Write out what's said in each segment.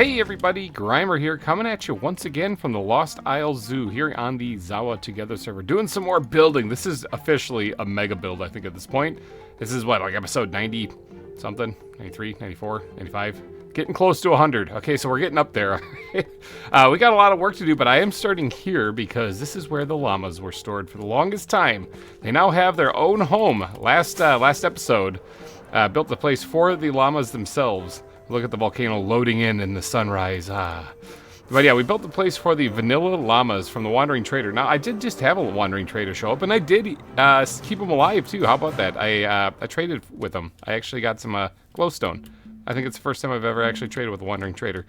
Hey everybody, GReimer here, coming at you once again from the Lost Isles Zoo here on the ZAWA Together server, doing some more building. This is officially a mega build, I think, at this point. This is what, like episode 90 something, 93, 94, 95, getting close to 100. Okay, so we're getting up there. We got a lot of work to do, but I am starting here because this is where the llamas were stored for the longest time. They now have their own home. Last episode built the place for the llamas themselves. Look at the volcano loading in the sunrise. But yeah, we built the place for the vanilla llamas from the Wandering Trader. Now, I did just have a Wandering Trader show up, and I did keep them alive, too. How about that? I traded with them. I actually got some glowstone. I think it's the first time I've ever actually traded with a Wandering Trader.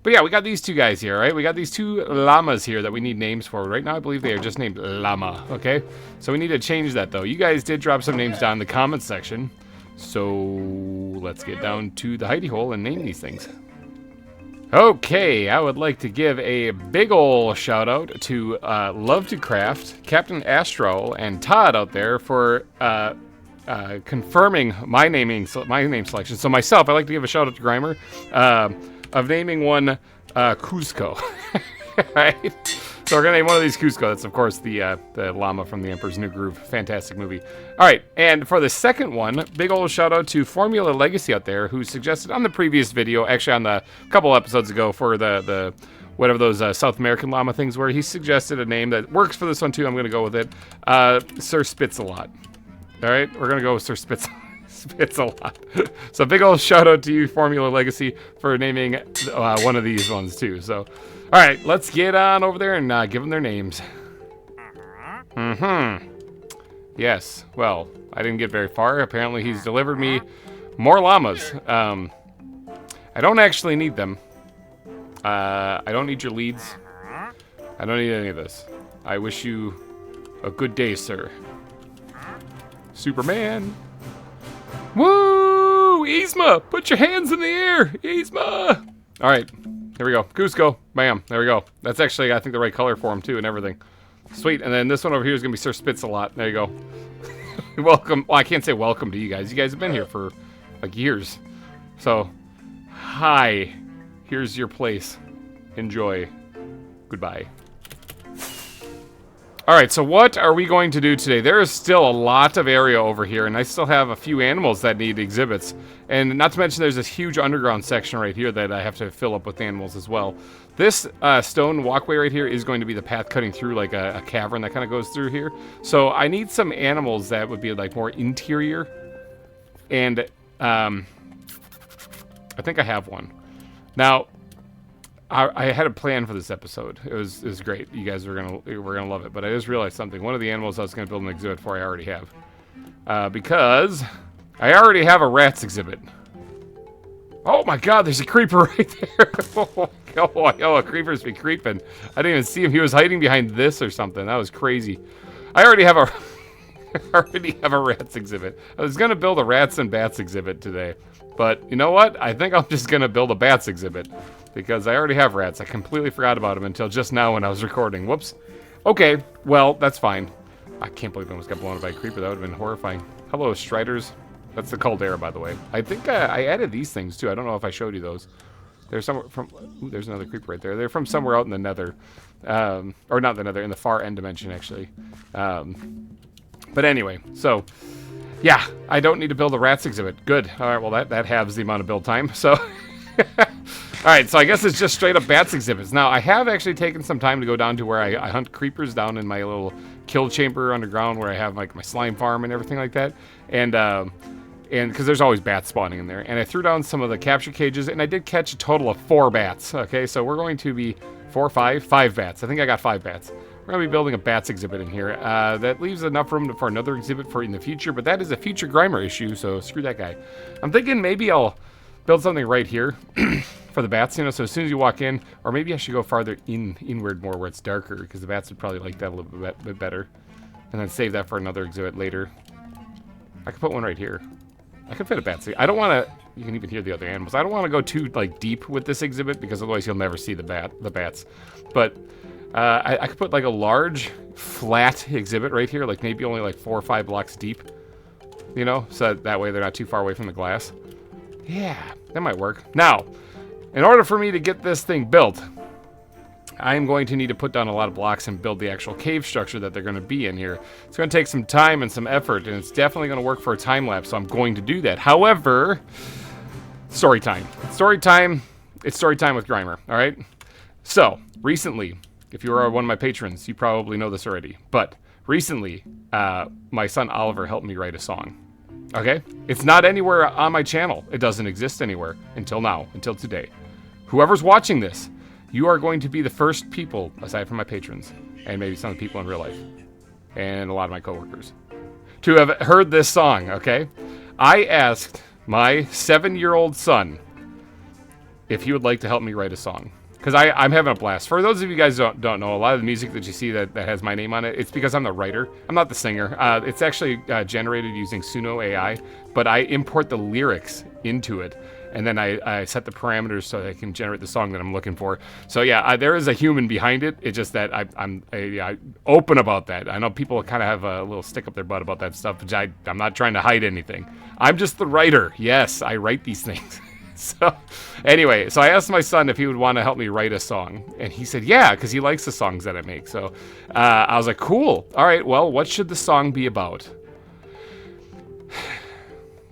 But yeah, we got these two guys here, right? We got these two llamas here that we need names for. Right now, I believe they are just named Llama, okay? So we need to change that, though. You guys did drop some names down in the comments section. So let's get down to the hidey hole and name these things. Okay, I would like to give a big ol' shout out to Love to Craft, Captain Astro, and Todd out there for confirming my name selection. So myself, I'd like to give a shout out to GReimer of naming one Cusco. Right? So we're gonna name one of these Cusco. That's of course the llama from The Emperor's New Groove. Fantastic movie. All right, and for the second one, big old shout out to Formula Legacy out there, who suggested on the previous video, actually on the couple episodes ago, for the whatever those South American llama things were, he suggested a name that works for this one too. I'm gonna go with it, Sir Spitz-a-Lot. All right, we're gonna go with Sir Spitz-a-Lot. So big old shout out to you, Formula Legacy, for naming one of these ones too. So. All right, let's get on over there and give them their names. Yes, well, I didn't get very far. Apparently, he's delivered me more llamas. I don't actually need them. I don't need your leads. I don't need any of this. I wish you a good day, sir. Superman. Woo! Yzma! Put your hands in the air! Yzma! All right. There we go. Cusco. Bam. There we go. That's actually, I think, the right color for him, too, and everything. Sweet. And then this one over here is going to be Sir Spitz-a-Lot. There you go. Welcome. Well, I can't say welcome to you guys. You guys have been here for, like, years. So, hi. Here's your place. Enjoy. Goodbye. All right, so what are we going to do today? There is still a lot of area over here, and I still have a few animals that need exhibits. And not to mention there's this huge underground section right here that I have to fill up with animals as well. This stone walkway right here is going to be the path cutting through like a cavern that kind of goes through here. So I need some animals that would be like more interior. And I think I have one. Now, I had a plan for this episode. It was great. You guys were gonna love it. But I just realized something. One of the animals I was gonna build an exhibit for, I already have, because I already have a rats exhibit. Oh my God! There's a creeper right there. Oh, a creeper's been creeping. I didn't even see him. He was hiding behind this or something. That was crazy. I already have a rats exhibit. I was gonna build a rats and bats exhibit today, but you know what? I think I'm just gonna build a bats exhibit. Because I already have rats. I completely forgot about them until just now when I was recording. Whoops. Okay, well, that's fine. I can't believe I almost got blown up by a creeper. That would have been horrifying. Hello, Striders. That's the caldera, by the way. I think I added these things, too. I don't know if I showed you those. They're somewhere from... Ooh, there's another creeper right there. They're from somewhere out in the nether. Or not the nether, in the far end dimension, actually. But anyway, so... Yeah, I don't need to build a rats exhibit. Good. All right, well, that halves the amount of build time, so... Alright, so I guess it's just straight up bats exhibits. Now, I have actually taken some time to go down to where I hunt creepers down in my little kill chamber underground where I have like my slime farm and everything like that. And because there's always bats spawning in there. And I threw down some of the capture cages and I did catch a total of 4 bats. Okay, so we're going to be 5 bats. I think I got 5 bats. We're going to be building a bats exhibit in here. That leaves enough room for another exhibit for in the future, but that is a future GReimer issue, so screw that guy. I'm thinking maybe I'll build something right here for the bats, you know, so as soon as you walk in, or maybe I should go farther inward more where it's darker, because the bats would probably like that a little bit better. And then save that for another exhibit later. I could put one right here. I could fit a bat. I don't want to, you can even hear the other animals. I don't want to go too like deep with this exhibit, because otherwise you'll never see the bats. But I could put like a large, flat exhibit right here, like maybe only like 4 or 5 blocks deep. You know, so that way they're not too far away from the glass. Yeah, that might work. Now, In order for me to get this thing built, I am going to need to put down a lot of blocks and build the actual cave structure that they're going to be in here. It's going to take some time and some effort, and it's definitely going to work for a time lapse, so I'm going to do that. However, story time. Story time. It's story time with GReimer, all right? So, recently, if you are one of my patrons, you probably know this already, but recently, my son Oliver helped me write a song, okay? It's not anywhere on my channel. It doesn't exist anywhere until now, until today. Whoever's watching this, you are going to be the first people, aside from my patrons, and maybe some of the people in real life, and a lot of my coworkers, to have heard this song, okay? I asked my 7-year-old son if he would like to help me write a song. Because I'm having a blast. For those of you guys don't know, a lot of the music that you see that has my name on it, it's because I'm the writer. I'm not the singer. It's actually generated using Suno AI, but I import the lyrics into it. And then I set the parameters so that I can generate the song that I'm looking for. So yeah, there is a human behind it. It's just that I'm open about that. I know people kind of have a little stick up their butt about that stuff, which I'm not trying to hide anything. I'm just the writer. Yes, I write these things. So anyway, so I asked my son if he would want to help me write a song. And he said, yeah, because he likes the songs that I make. So I was like, cool. All right, well, what should the song be about?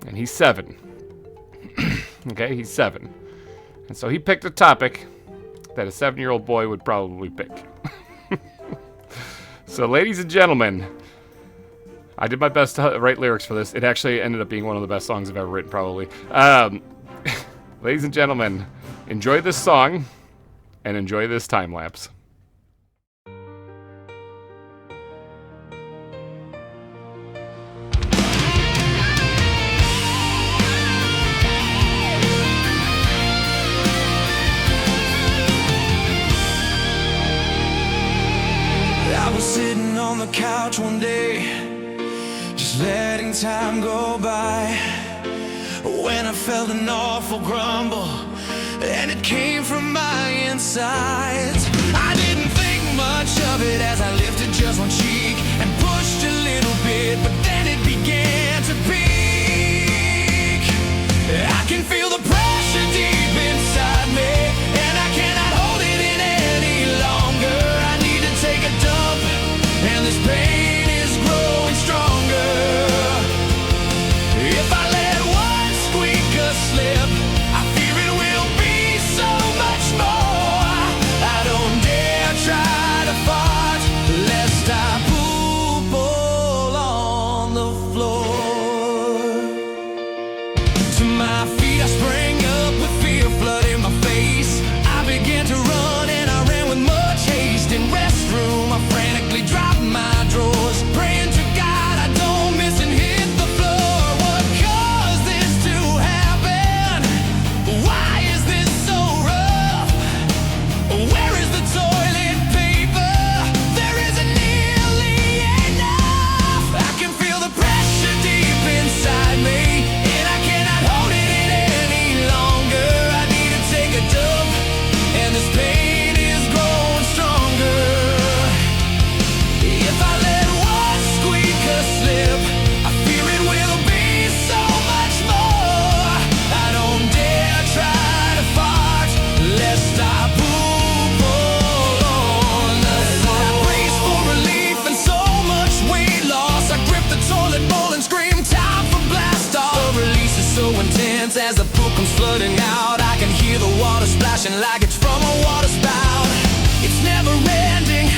And he's 7. Okay, he's 7. And so he picked a topic that a 7-year-old boy would probably pick. So, ladies and gentlemen, I did my best to write lyrics for this. It actually ended up being one of the best songs I've ever written, probably. Ladies and gentlemen, enjoy this song and enjoy this time lapse. Sitting on the couch one day, just letting time go by, when I felt an awful grumble, and it came from my insides. I didn't think much of it as I lifted just one cheek and pushed a little bit, but then it began to peak. I can feel the pressure deep inside me, and I cannot hold it in any longer. I need to take a dump, and this pain is growing stronger. If I let one squeak slip, I fear it will be so much more. I don't dare try to fart, lest I poop all on the floor. To my feet I sprang up with fear flooding my face. I began to run, and I ran with much haste. In restroom I frantically dropped my drawers, praying to God I don't miss and hit the floor. What caused this to happen? Why is this so rough? Where is the toilet paper? There isn't nearly enough. I can feel the pressure deep inside me, and I cannot hold it in any longer. I need to take a dump, and this pain is growing stronger. If I let one squeaker slip, I fear it will be so much more. I don't dare try to fart, lest I poop all on the floor. I brace for relief and so much weight loss. I grip the toilet bowl and scream, time for blast off. The release is so intense as the poop comes flooding out. I can hear the water splashing like it's from a water spout. It's never ending,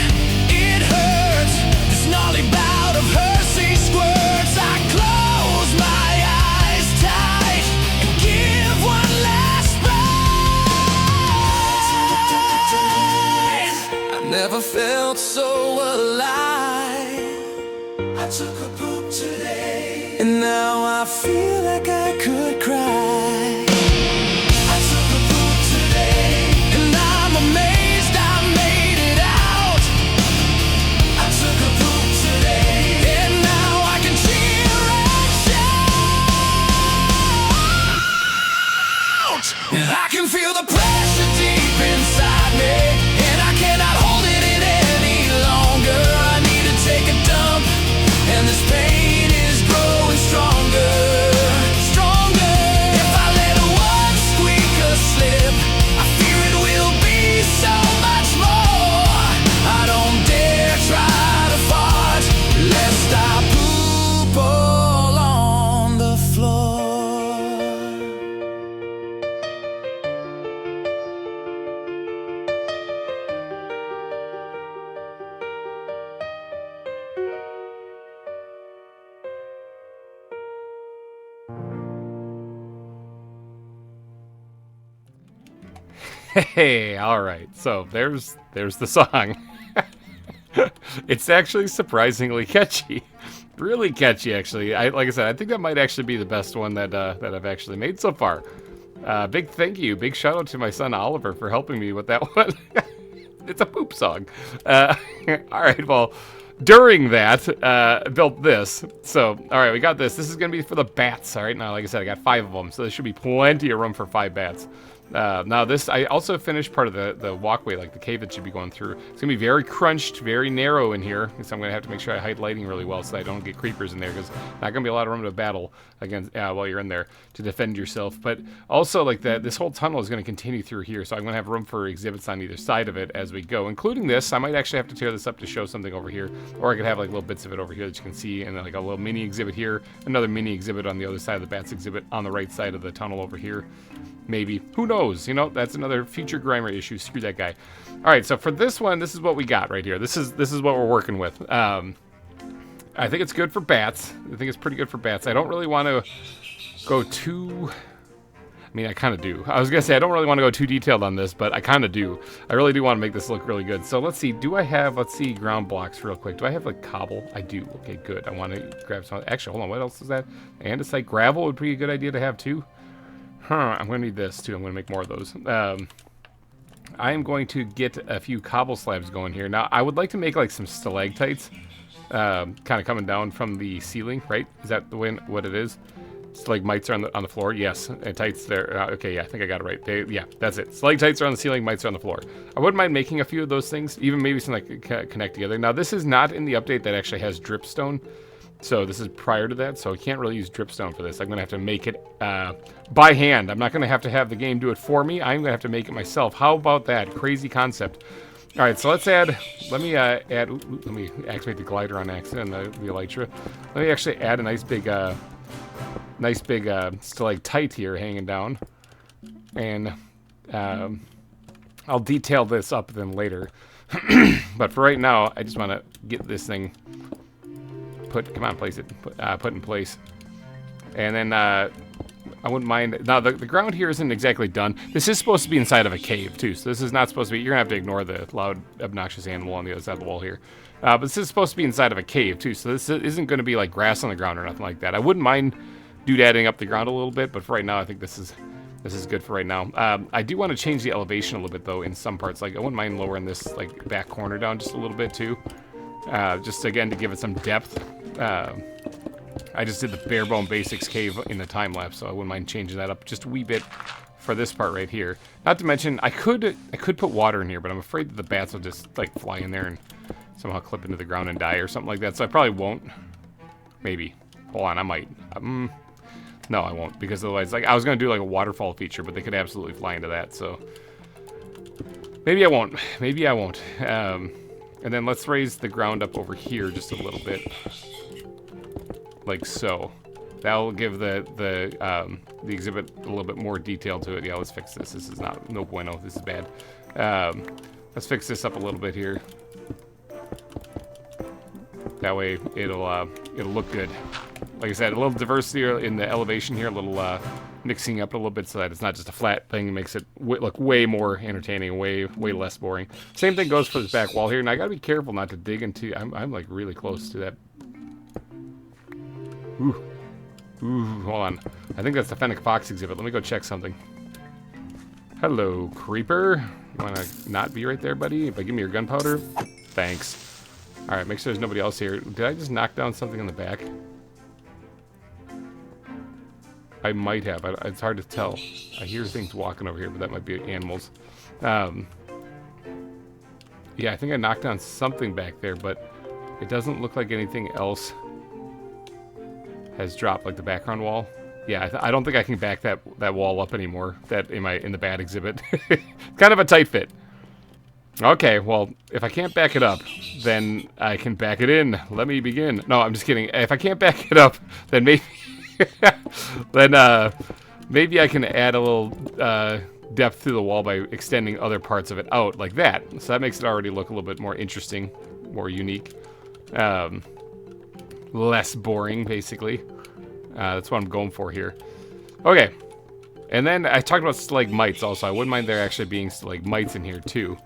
it hurts. This gnarly bout of Hershey squirts. I close my eyes tight and give one last bite. I've never felt so alive. I took a poop today, and now I feel like I could cry. I took a poop today, and I'm amazed I made it out. I took a poop today, and now I can cheer and shout. I can feel the pressure deep inside me, and I cannot hold it in any longer. I need to take a dump, and this pain is growing stronger, stronger. Hey, all right. So there's the song. It's actually surprisingly catchy. Really catchy, actually. Like I said, I think that might actually be the best one that I've actually made so far. Big thank you, big shout out to my son Oliver for helping me with that one. It's a poop song. All right, well, during that, built this. So, all right, we got this. This is gonna be for the bats. All right, now, like I said, I got 5 of them, so there should be plenty of room for 5 bats. Now this, I also finished part of the walkway, like the cave that should be going through. It's gonna be very crunched, very narrow in here, so I'm gonna have to make sure I hide lighting really well so I don't get creepers in there, because not gonna be a lot of room to battle against while you're in there to defend yourself. But also, like this whole tunnel is gonna continue through here, so I'm gonna have room for exhibits on either side of it as we go, including this. I might actually have to tear this up to show something over here, or I could have like little bits of it over here that you can see, and then like a little mini exhibit here, another mini exhibit on the other side of the bats exhibit on the right side of the tunnel over here. Maybe. Who knows? You know, that's another future GReimer issue. Screw that guy. All right, so for this one, this is what we got right here. This is what we're working with. I think it's good for bats. I think it's pretty good for bats. I don't really want to go too... I mean, I kind of do. I was going to say I don't really want to go too detailed on this, but I kind of do. I really do want to make this look really good. So let's see. Do I have... Let's see, ground blocks real quick. Do I have, like, cobble? I do. Okay, good. I want to grab some... Actually, hold on. What else is that? Andesite gravel would be a good idea to have, too. Huh, I'm going to need this, too. I'm going to make more of those. I am going to get a few cobble slabs going here. Now, I would like to make, like, some stalactites kind of coming down from the ceiling, right? Is that the way, what it is? Stalagmites are on the floor. Yes, and tights there. Okay, yeah, I think I got it right. Yeah, that's it. Stalactites are on the ceiling, mites are on the floor. I wouldn't mind making a few of those things, even maybe some, like, connect together. Now, this is not in the update that actually has dripstone. So this is prior to that, so I can't really use dripstone for this. I'm going to have to make it by hand. I'm not going to have the game do it for me. I'm going to have to make it myself. How about that? Crazy concept. All right, so let's add... Let me activate the glider on accident and the elytra. Let me actually add a nice big stalactite here hanging down. And I'll detail this up then later. But for right now, I just want to get this thing... put in place. And then I wouldn't mind. Now the ground here isn't exactly done. This is supposed to be inside of a cave too, so this is not supposed to be. You're gonna have to ignore the loud, obnoxious animal on the other side of the wall here. But this is supposed to be inside of a cave too, so this isn't going to be like grass on the ground or nothing like that. I wouldn't mind doodadding up the ground a little bit, but for right now, I think this is good for right now. I do want to change the elevation a little bit though in some parts. Like I wouldn't mind lowering this like back corner down just a little bit too, just again to give it some depth. I just did the bare bone basics cave in the time lapse, so I wouldn't mind changing that up just a wee bit for this part right here. Not to mention, I could put water in here, but I'm afraid that the bats will just like fly in there and somehow clip into the ground and die or something like that. So I probably won't. Maybe. Hold on, I might. No, I won't, because otherwise, like I was gonna do like a waterfall feature, but they could absolutely fly into that. So maybe I won't. Maybe I won't. And then let's raise the ground up over here just a little bit. Like so. That'll give the exhibit a little bit more detail to it. Yeah, let's fix this. This is no bueno. This is bad. Let's fix this up a little bit here. That way it'll look good. Like I said, a little diversity in the elevation here, a little mixing up a little bit so that it's not just a flat thing. It makes it look way more entertaining, way less boring. Same thing goes for this back wall here, and I gotta be careful not to dig into. I'm like really close to that. Ooh, hold on. I think that's the Fennec Fox exhibit. Let me go check something. Hello, creeper. You wanna not be right there, buddy? But give me your gunpowder. Thanks. All right, make sure there's nobody else here. Did I just knock down something in the back? I might have. It's hard to tell. I hear things walking over here, but that might be animals. Yeah, I think I knocked down something back there, but it doesn't look like anything else has dropped, like the background wall. Yeah, I don't think I can back that wall up anymore. That in the bad exhibit. Kind of a tight fit. Okay, well, if I can't back it up, then I can back it in. Let me begin. No, I'm just kidding. If I can't back it up, then maybe... maybe I can add a little depth to the wall by extending other parts of it out like that. So that makes it already look a little bit more interesting, more unique. Less boring, basically. That's what I'm going for here. Okay. And then I talked about stalagmites also. I wouldn't mind there actually being stalagmites in here too.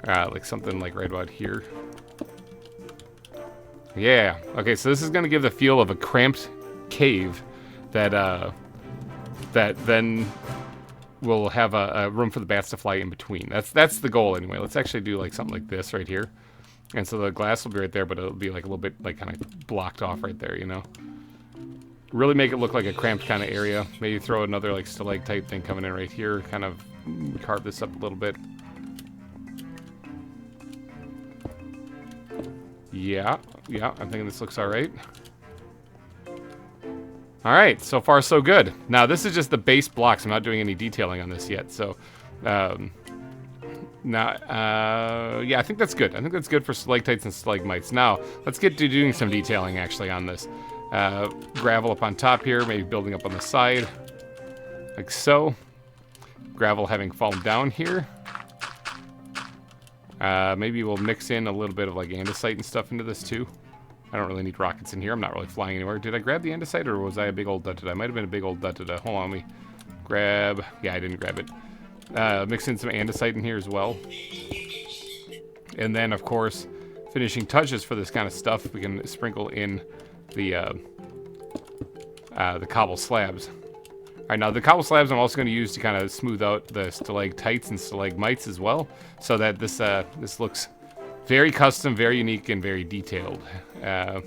Like something like right about here. Yeah. Okay, so this is going to give the feel of a cramped cave that that then will have a room for the bats to fly in between. That's the goal anyway. Let's actually do like something like this right here. And so the glass will be right there, but it'll be like a little bit like kind of blocked off right there, you know. Really make it look like a cramped kind of area. Maybe throw another like stalactite thing coming in right here. Kind of carve this up a little bit. Yeah, I'm thinking this looks all right. All right, so far so good. Now this is just the base blocks. I'm not doing any detailing on this yet. So yeah, I think that's good. I think that's good for stalactites and stalagmites. Now let's get to doing some detailing actually on this. Gravel up on top here, maybe building up on the side, like so. Gravel having fallen down here. Maybe we'll mix in a little bit of like andesite and stuff into this too. I don't really need rockets in here. I'm not really flying anywhere. Did I grab the andesite or was I a big old dutta? I might have been a big old dutta. Hold on, let me grab. Yeah, I didn't grab it. Mix in some andesite in here as well. And then, of course, finishing touches for this kind of stuff, we can sprinkle in the cobble slabs. All right, now the cobble slabs I'm also going to use to kind of smooth out the stalactites and stalagmites as well, so that this this looks very custom, very unique, and very detailed. Yeah,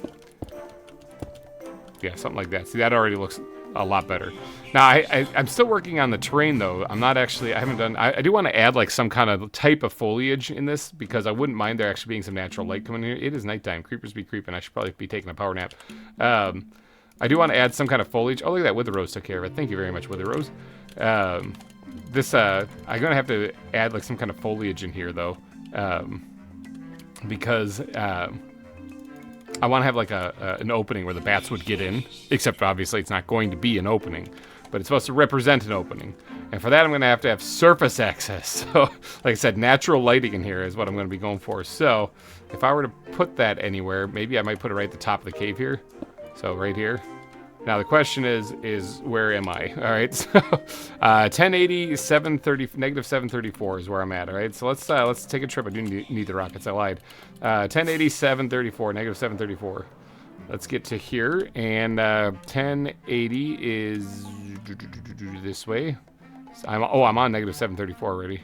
something like that. See, that already looks a lot better. Now, I'm still working on the terrain, though. I'm not actually, I haven't done, I do want to add, like, some kind of type of foliage in this, because I wouldn't mind there actually being some natural light coming in here. It is nighttime. Creepers be creeping. I should probably be taking a power nap. I do want to add some kind of foliage. Oh, look at that. Wither Rose took care of it. Thank you very much, Wither Rose. I'm going to have to add, like, some kind of foliage in here, though, because I want to have like an opening where the bats would get in, except obviously it's not going to be an opening, but it's supposed to represent an opening. And for that, I'm going to have surface access. So, like I said, natural lighting in here is what I'm going to be going for. So, if I were to put that anywhere, maybe I might put it right at the top of the cave here. So, right here. Now, the question is where am I? All right, so 1080, 730, negative 734 is where I'm at, all right? So let's take a trip. I do need the rockets, I lied. 1080, 734, negative 734. Let's get to here, and 1080 is this way. So I'm on negative 734 already.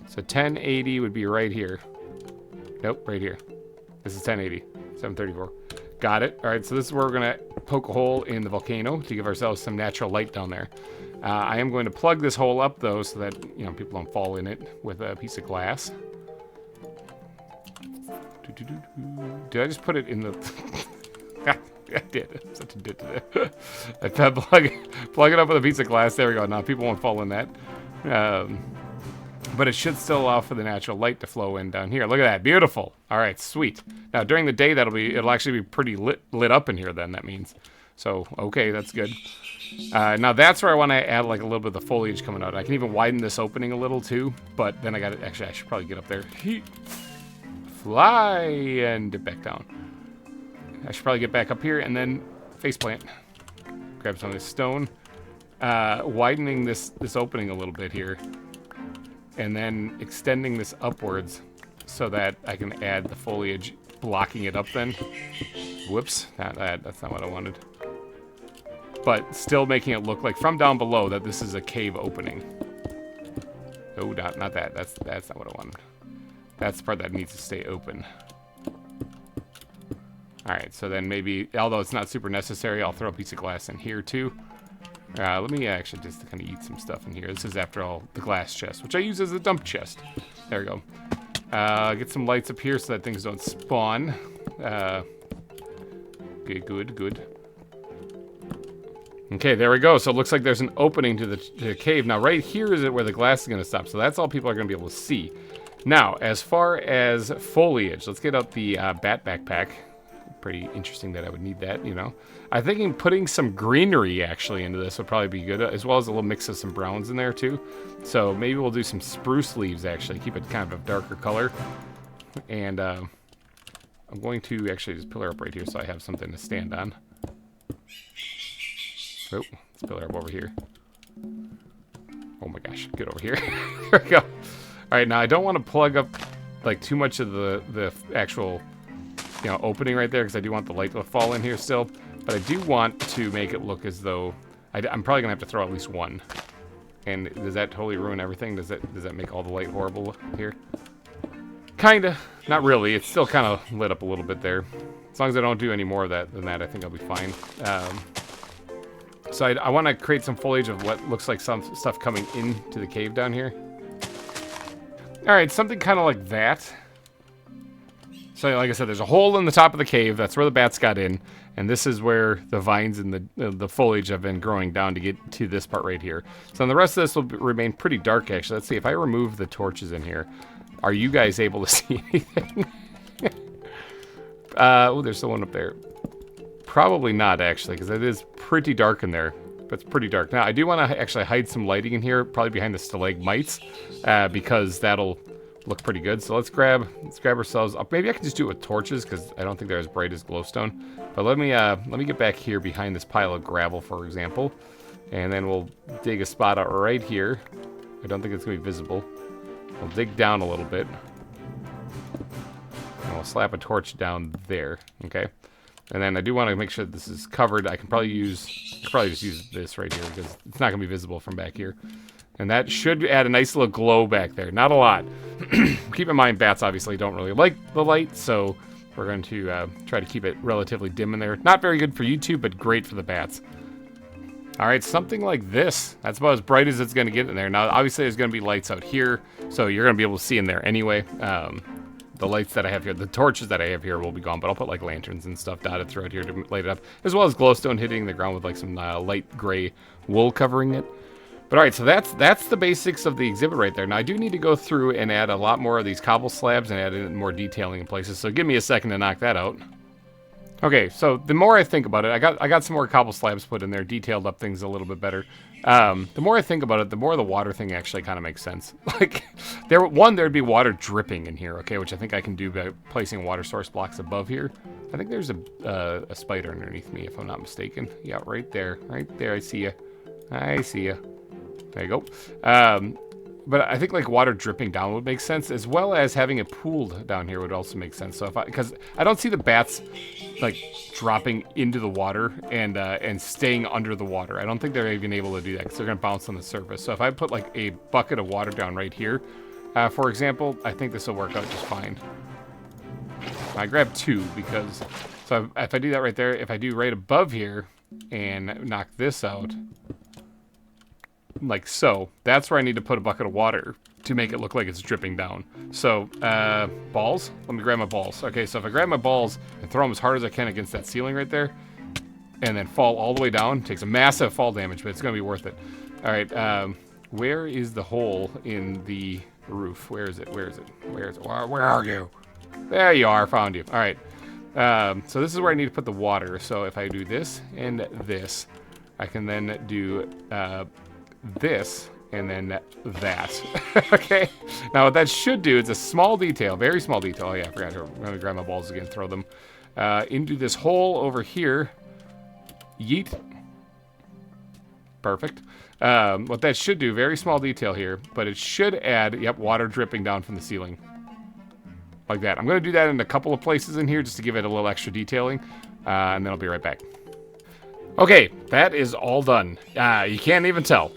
So 1080 would be right here. Nope, right here. This is 1080, 734. Got it. All right, so this is where we're going to poke a hole in the volcano to give ourselves some natural light down there. I am going to plug this hole up, though, so that, you know, people don't fall in it with a piece of glass. Did I just put it in the... I did. I'm such a dit today. I plug it up with a piece of glass. There we go. Now people won't fall in that. But it should still allow for the natural light to flow in down here. Look at that. Beautiful. All right, sweet. Now, during the day, it'll actually be pretty lit up in here then, that means. So, okay, that's good. Now, that's where I want to add, like, a little bit of the foliage coming out. I can even widen this opening a little, too. But then actually, I should probably get up there. Fly and dip back down. I should probably get back up here and then faceplant. Grab some of this stone. Widening this opening a little bit here. And then extending this upwards so that I can add the foliage, blocking it up then. Whoops, that's not what I wanted. But still making it look like from down below that this is a cave opening. Oh, not that. That's not what I wanted. That's the part that needs to stay open. Alright, so then maybe, although it's not super necessary, I'll throw a piece of glass in here too. Let me actually just kind of eat some stuff in here. This is, after all, the glass chest, which I use as a dump chest. There we go. Get some lights up here so that things don't spawn. Okay, good. Okay, there we go. So it looks like there's an opening to the cave. Now, right here is where the glass is going to stop. So that's all people are going to be able to see. Now, as far as foliage, let's get out the bat backpack. Pretty interesting that I would need that, you know. I'm thinking putting some greenery actually into this would probably be good, as well as a little mix of some browns in there too. So maybe we'll do some spruce leaves actually, keep it kind of a darker color. And I'm going to actually just pillar up right here so I have something to stand on. Oh, let's pillar up over here. Oh my gosh, get over here. There we go. All right, now I don't want to plug up like too much of the actual, you know, opening right there because I do want the light to fall in here still. But I do want to make it look as though I'm probably gonna have to throw at least one. And does that totally ruin everything? Does that make all the light horrible here? Kinda. Not really. It's still kind of lit up a little bit there. As long as I don't do any more of that than that, I think I'll be fine. So I want to create some foliage of what looks like some stuff coming into the cave down here. Alright, something kind of like that. So like I said, there's a hole in the top of the cave. That's where the bats got in. And this is where the vines and the foliage have been growing down to get to this part right here. So the rest of this will remain pretty dark, actually. Let's see, if I remove the torches in here, are you guys able to see anything? Oh, there's still one up there. Probably not, actually, because it is pretty dark in there. But it's pretty dark. Now, I do want to actually hide some lighting in here, probably behind the stalagmites, because that'll look pretty good. So let's grab ourselves up. Maybe I can just do it with torches, because I don't think they're as bright as glowstone. But let me get back here behind this pile of gravel, for example. And then we'll dig a spot out right here. I don't think it's going to be visible. We'll dig down a little bit. And we'll slap a torch down there, okay? And then I do want to make sure that this is covered. I can probably just use this right here because it's not going to be visible from back here. And that should add a nice little glow back there. Not a lot. Keep in mind, bats obviously don't really like the light, so we're going to try to keep it relatively dim in there. Not very good for YouTube, but great for the bats. All right, something like this. That's about as bright as it's going to get in there. Now, obviously, there's going to be lights out here, so you're going to be able to see in there anyway. The lights that I have here, the torches that I have here will be gone, but I'll put like lanterns and stuff dotted throughout here to light it up, as well as glowstone hitting the ground with like some light gray wool covering it. But all right, so that's the basics of the exhibit right there. Now I do need to go through and add a lot more of these cobble slabs and add in more detailing in places. So give me a second to knock that out. Okay, so the more I think about it, I got some more cobble slabs put in there, detailed up things a little bit better. The more I think about it, the more the water thing actually kind of makes sense. Like, there'd be water dripping in here, okay, which I think I can do by placing water source blocks above here. I think there's a spider underneath me, if I'm not mistaken. Yeah, right there, I see you. I see you. There you go. But I think like water dripping down would make sense, as well as having it pooled down here would also make sense. So because I don't see the bats like dropping into the water and staying under the water. I don't think they're even able to do that because they're gonna bounce on the surface. So if I put like a bucket of water down right here, for example, I think this will work out just fine. I grabbed two because, so if I do that right there, if I do right above here and knock this out, like so, that's where I need to put a bucket of water to make it look like it's dripping down. So, balls? Let me grab my balls. Okay, so if I grab my balls and throw them as hard as I can against that ceiling right there, and then fall all the way down, takes a massive fall damage, but it's going to be worth it. All right, where is the hole in the roof? Where is it? Where is it? Where is it? Where are you? There you are, found you. All right, so this is where I need to put the water. So if I do this and this, I can then do this and then that. Okay, now what that should do, it's a small detail, very small detail. Oh yeah, I forgot to, I'm gonna grab my balls again, throw them into this hole over here. Yeet. Perfect. What that should do, very small detail here, but it should add, yep, water dripping down from the ceiling like that. I'm gonna do that in a couple of places in here just to give it a little extra detailing, and then I'll be right back. Okay, that is all done. You can't even tell.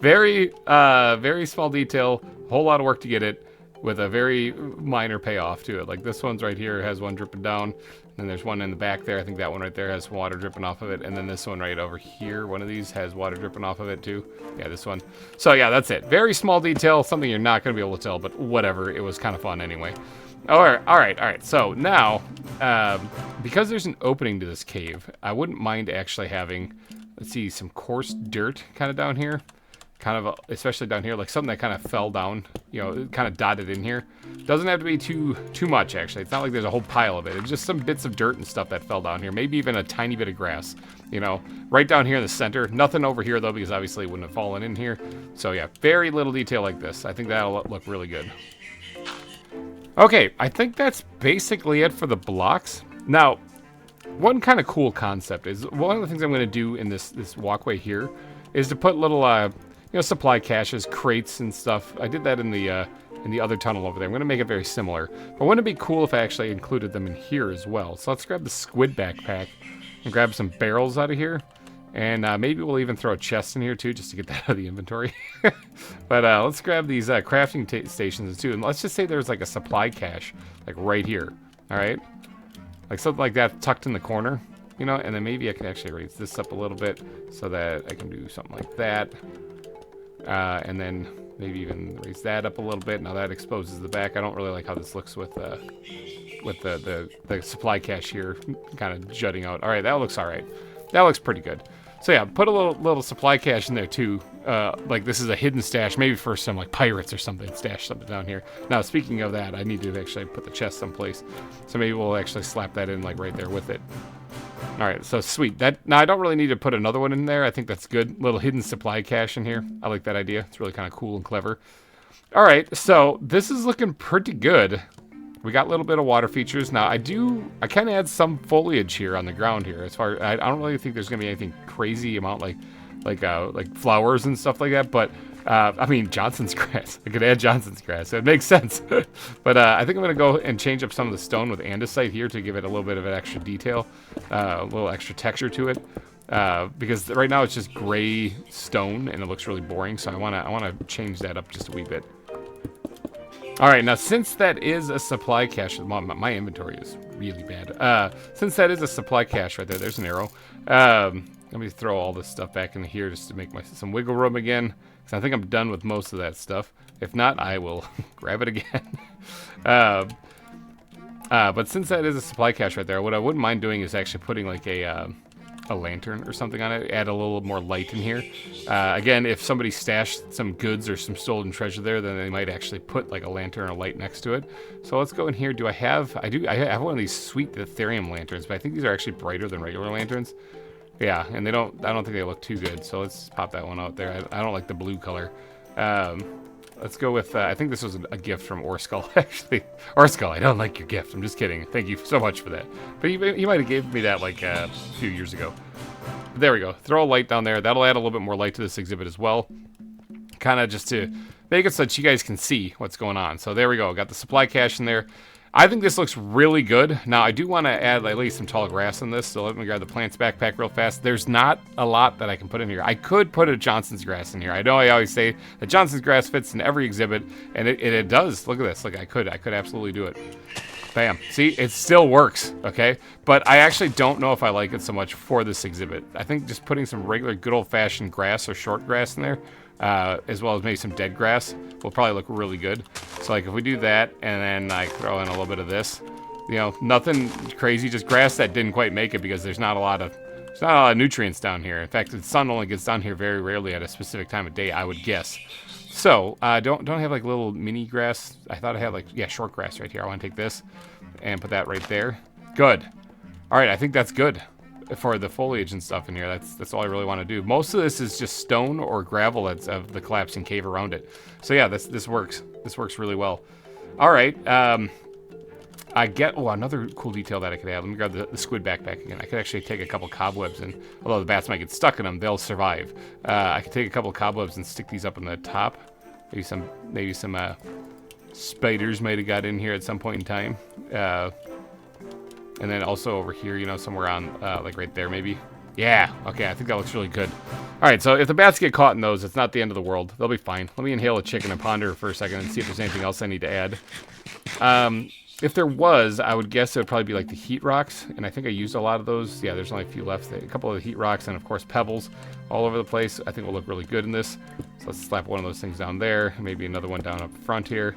Very small detail, whole lot of work to get it, with a very minor payoff to it. Like this one's right here has one dripping down, and there's one in the back there. I think that one right there has water dripping off of it, and then this one right over here, one of these has water dripping off of it too. Yeah, this one. So yeah, that's it. Very small detail, something you're not going to be able to tell, but whatever. It was kind of fun anyway. All right. So now, because there's an opening to this cave, I wouldn't mind actually having, let's see, some coarse dirt kind of down here. Kind of, especially down here, like something that kind of fell down, you know, kind of dotted in here. Doesn't have to be too much, actually. It's not like there's a whole pile of it. It's just some bits of dirt and stuff that fell down here. Maybe even a tiny bit of grass, you know, right down here in the center. Nothing over here, though, because obviously it wouldn't have fallen in here. So, yeah, very little detail like this. I think that'll look really good. Okay, I think that's basically it for the blocks. Now, one kind of cool concept is, one of the things I'm going to do in this walkway here is to put little, supply caches, crates and stuff. I did that in the other tunnel over there. I'm going to make it very similar. But wouldn't it be cool if I actually included them in here as well? So let's grab the squid backpack and grab some barrels out of here. And maybe we'll even throw a chest in here too, just to get that out of the inventory. But let's grab these crafting stations too. And let's just say there's like a supply cache, like right here. All right? Like something like that tucked in the corner. You know, and then maybe I can actually raise this up a little bit so that I can do something like that. And then maybe even raise that up a little bit. Now that exposes the back. I don't really like how this looks with the supply cache here kind of jutting out. All right, that looks all right. That looks pretty good. So yeah, put a little supply cache in there too. Like this is a hidden stash, maybe for some like pirates or something. Stash something down here. Now speaking of that, I need to actually put the chest someplace. So maybe we'll actually slap that in like right there with it. All right, so sweet. Now I don't really need to put another one in there. I think that's good. Little hidden supply cache in here. I like that idea. It's really kind of cool and clever. All right, so this is looking pretty good. We got a little bit of water features. Now I kind of add some foliage here on the ground here. As far I don't really think there's gonna be anything crazy amount like flowers and stuff like that. But I mean Johnson's grass. I could add Johnson's grass. It makes sense. But I think I'm gonna go and change up some of the stone with andesite here to give it a little bit of an extra detail, a little extra texture to it. Because right now it's just gray stone and it looks really boring. So I wanna change that up just a wee bit. All right, now since that is a supply cache, my inventory is really bad. Since that is a supply cache right there, there's an arrow. Let me throw all this stuff back in here just to make some wiggle room again. Because I think I'm done with most of that stuff. If not, I will grab it again. But since that is a supply cache right there, what I wouldn't mind doing is actually putting like a lantern or something on it, add a little more light in here. Again, if somebody stashed some goods or some stolen treasure there, then they might actually put like a lantern or light next to it. So let's go in here. I have one of these sweet Ethereum lanterns, but I think these are actually brighter than regular lanterns. Yeah, and I don't think they look too good. So let's pop that one out there. I don't like the blue color. Let's go with, I think this was a gift from Orskull, actually. Orskull, I don't like your gift. I'm just kidding. Thank you so much for that. But he might have gave me that like a few years ago. There we go. Throw a light down there. That'll add a little bit more light to this exhibit as well. Kind of just to make it so that you guys can see what's going on. So there we go. Got the supply cache in there. I think this looks really good. Now, I do want to add at least some tall grass in this, so let me grab the plants backpack real fast. There's not a lot that I can put in here. I could put a Johnson's grass in here. I know I always say that Johnson's grass fits in every exhibit, and it does. Look at this. Look, I could absolutely do it. Bam. See, it still works, okay? But I actually don't know if I like it so much for this exhibit. I think just putting some regular good old-fashioned grass or short grass in there, as well as maybe some dead grass, will probably look really good. So like if we do that and then I throw in a little bit of this, you know, nothing crazy, just grass that didn't quite make it because there's not a lot of nutrients down here. In fact, the sun only gets down here very rarely at a specific time of day, I would guess. So don't have like little mini grass. I thought I had like, yeah, short grass right here. I want to take this and put that right there. Good. All right, I think that's good for the foliage and stuff in here. That's all I really want to do. Most of this is just stone or gravel that's of the collapsing cave around it. So yeah, this works. This works really well. All right. I get another cool detail that I could add. Let me grab the squid backpack again. I could actually take a couple cobwebs and although the bats might get stuck in them, they'll survive. I could take a couple cobwebs and stick these up on the top. Maybe some spiders might have got in here at some point in time. And then also over here, you know, somewhere on, like right there, maybe. Yeah, okay, I think that looks really good. All right, so if the bats get caught in those, it's not the end of the world. They'll be fine. Let me inhale a chicken and ponder for a second and see if there's anything else I need to add. If there was, I would guess it would probably be like the heat rocks, and I think I used a lot of those. Yeah, there's only a few left. A couple of the heat rocks and, of course, pebbles all over the place. I think will look really good in this. So let's slap one of those things down there, maybe another one down up front here.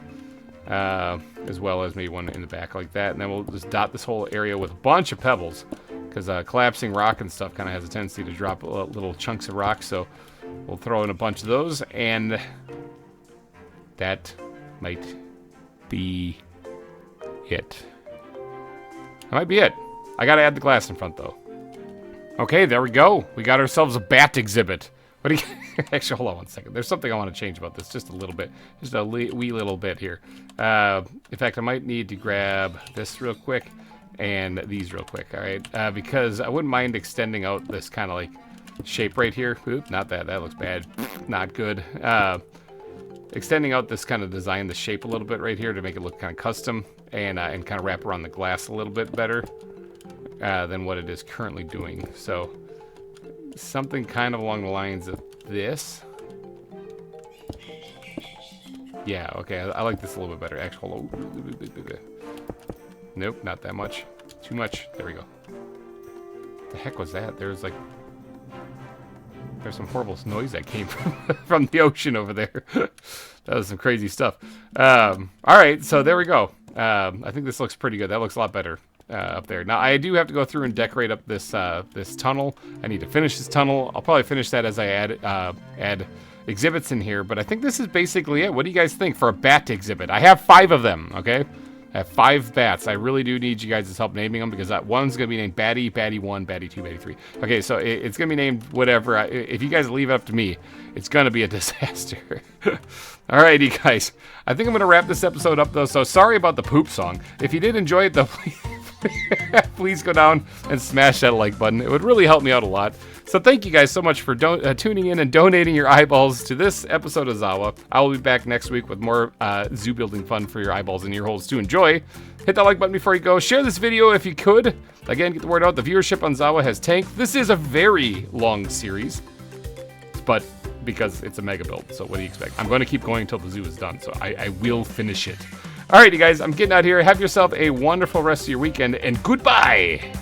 As well as maybe one in the back like that, and then we'll just dot this whole area with a bunch of pebbles because collapsing rock and stuff kind of has a tendency to drop little chunks of rock, so we'll throw in a bunch of those, and that might be it. That might be it. I gotta add the glass in front though. Okay, there we go. We got ourselves a bat exhibit. What do you... Actually, hold on one second. There's something I want to change about this just a little bit. Just a wee little bit here. In fact, I might need to grab this real quick and these real quick, all right? Because I wouldn't mind extending out this kind of like shape right here. Oop, not that. That looks bad. Not good. Extending out this kind of design, the shape a little bit right here to make it look kind of custom and kind of wrap around the glass a little bit better than what it is currently doing. So something kind of along the lines of this. Yeah, okay, I like this a little bit better. Actually, nope, not that much. Too much. There we go. What the heck was that? There's some horrible noise that came from the ocean over there. That was some crazy stuff. All right, so there we go. I think this looks pretty good. That looks a lot better up there. Now, I do have to go through and decorate up this this tunnel. I need to finish this tunnel. I'll probably finish that as I add exhibits in here, but I think this is basically it. What do you guys think for a bat exhibit? I have 5 of them, okay? I have 5 bats. I really do need you guys' help naming them because that one's going to be named Batty, Batty 1, Batty 2, Batty 3. Okay, so it's going to be named whatever. If you guys leave it up to me, it's going to be a disaster. Alrighty, guys. I think I'm going to wrap this episode up, though, so sorry about the poop song. If you did enjoy it, though, please go down and smash that like button. It would really help me out a lot. So thank you guys so much for tuning in and donating your eyeballs to this episode of ZAWA. I will be back next week with more zoo building fun for your eyeballs and ear holes to enjoy. Hit that like button before you go. Share this video if you could. Again, get the word out. The viewership on ZAWA has tanked. This is a very long series, but because it's a mega build. So what do you expect? I'm going to keep going until the zoo is done. So I will finish it. Alrighty, guys. I'm getting out here. Have yourself a wonderful rest of your weekend, and goodbye.